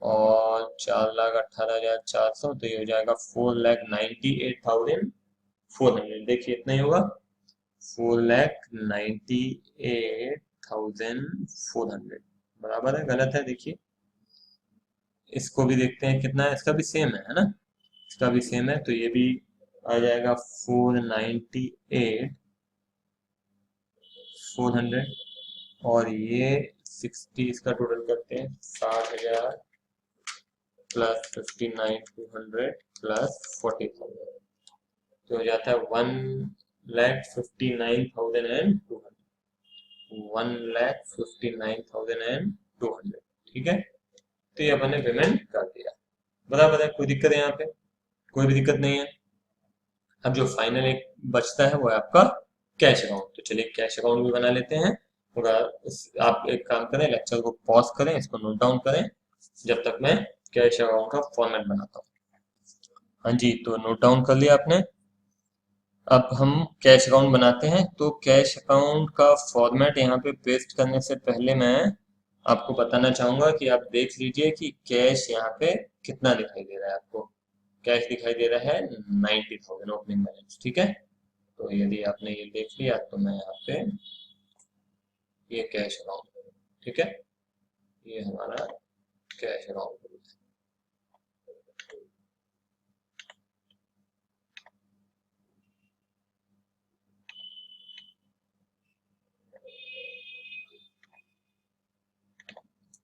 और 4,18,400, तो ये हो जाएगा 4,98,400। देखिए इतना ही होगा, 4,98,400। बराबर है, गलत है, देखिए इसको भी देखते हैं कितना है, इसका भी सेम है ना, इसका भी सेम है, तो ये भी आ जाएगा 498,400, और ये 60, इसका टोटल करते हैं 60,000 प्लस 59,200 प्लस 40,000, तो हो जाता है 1,59,200, 1,59,200। ठीक है, तो ये अपन ने पेमेंट कर दिया। बराबर है, कोई दिक्कत है यहाँ पे, कोई भी दिक्कत नहीं है। अब जो फाइनल एक बचता है वो है आपका कैश अकाउंट। तो चलिए कैश अकाउंट भी बना लेते हैं। आप एक काम करें, लेक्चर को पॉज करें, इसको नोट डाउन करें, जब तक मैं कैश अकाउंट का फॉर्मेट बनाता हूँ। हाँ जी, तो नोट डाउन कर लिया आपने। अब हम कैश अकाउंट बनाते हैं। तो कैश अकाउंट का फॉर्मेट यहाँ पे पेस्ट करने से पहले मैं आपको बताना चाहूंगा कि आप देख लीजिए कि कैश यहाँ पे कितना दिखाई दे रहा है आपको। कैश दिखाई दे रहा है 90,000 ओपनिंग बैलेंस। ठीक है, तो यदि आपने ये देख लिया तो मैं यहाँ पे ये कैश अकाउंट, ठीक है, ये हमारा कैश अकाउंट।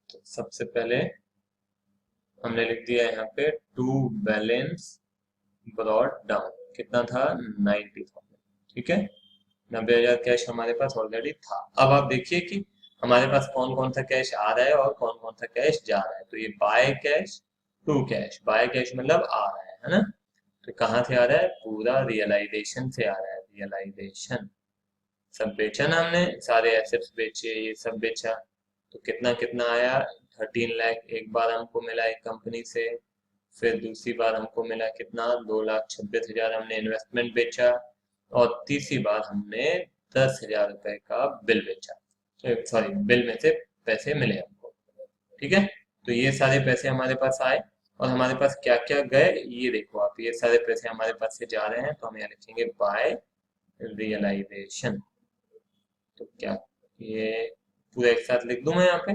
तो सबसे पहले हमने लिख दिया यहाँ पे टू बैलेंस ब्रॉट डाउन, कितना था 90,000। ठीक है, 90,000 कैश हमारे पास ऑलरेडी था। अब आप देखिए कि हमारे पास कौन कौन सा कैश आ रहा है और कौन कौन सा कैश जा रहा है। तो ये by cash to cash, by cash मतलब आ रहा है ना। तो कहाँ से आ रहा है, पूरा रियलाइजेशन से आ रहा है, रियलाइजेशन। सब बेचा ना हमने, सारे एसेट्स बेचे, ये सब बेचा, तो कितना कितना आया 13 लाख। एक बार हमको मिला एक कंपनी से, फिर दूसरी बार हमको मिला कितना 2,26,000 हमने इन्वेस्टमेंट बेचा, और तीसरी बार हमने 10,000 रुपए का बिल बेचा, सॉरी बिल में से पैसे मिले हमको। ठीक है, तो ये सारे पैसे हमारे पास आए, और हमारे पास क्या क्या गए ये देखो आप, ये सारे पैसे हमारे पास से जा रहे हैं, तो हम यहाँ लिखेंगे बाय रियलाइजेशन। तो क्या ये पूरा एक साथ लिख दूं मैं यहाँ पे,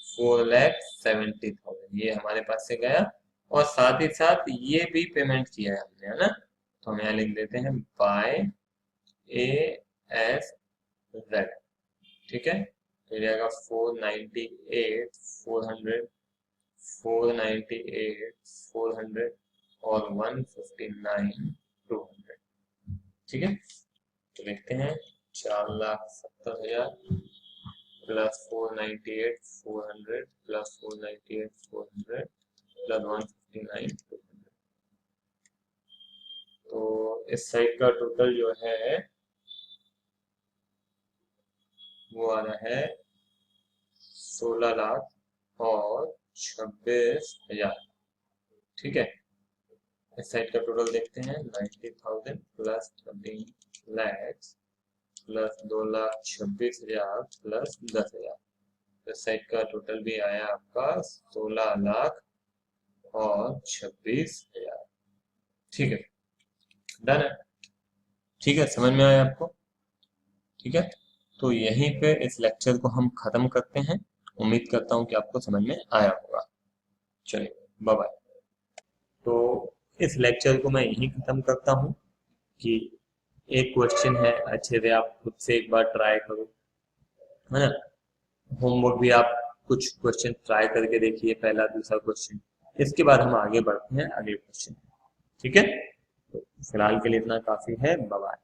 4,70,000 ये हमारे पास से गया, और साथ ही साथ ये भी पेमेंट किया है हमने, है ना। तो हम यहाँ लिख देते हैं बाय ए एस जेड। ठीक है, तो ये जाएगा 498 400, 498 400 और 159 200। ठीक है, तो लिखते हैं 4,70,000 प्लस 498 400 प्लस 498 400 प्लस 159 200। तो इस साइड का टोटल जो है वो आ रहा है 16,26,000। ठीक है, इस साइड का टोटल देखते हैं 90,000 प्लस 13 लैक्स प्लस 2,26,000 प्लस 10,000। इस साइड का टोटल भी आया आपका 16,26,000। ठीक है, डन है। ठीक है, समझ में आया आपको। ठीक है, तो यहीं पे इस लेक्चर को हम खत्म करते हैं। उम्मीद करता हूँ कि आपको समझ में आया होगा। चलिए, बाय बाय। तो इस लेक्चर को मैं यहीं खत्म करता हूँ कि एक क्वेश्चन है, अच्छे से आप खुद से एक बार ट्राई करो, है ना। होमवर्क भी आप कुछ क्वेश्चन ट्राई करके देखिए, पहला दूसरा क्वेश्चन, इसके बाद हम आगे बढ़ते हैं अगले क्वेश्चन। ठीक है, तो फिलहाल के लिए इतना काफी है। Bye bye.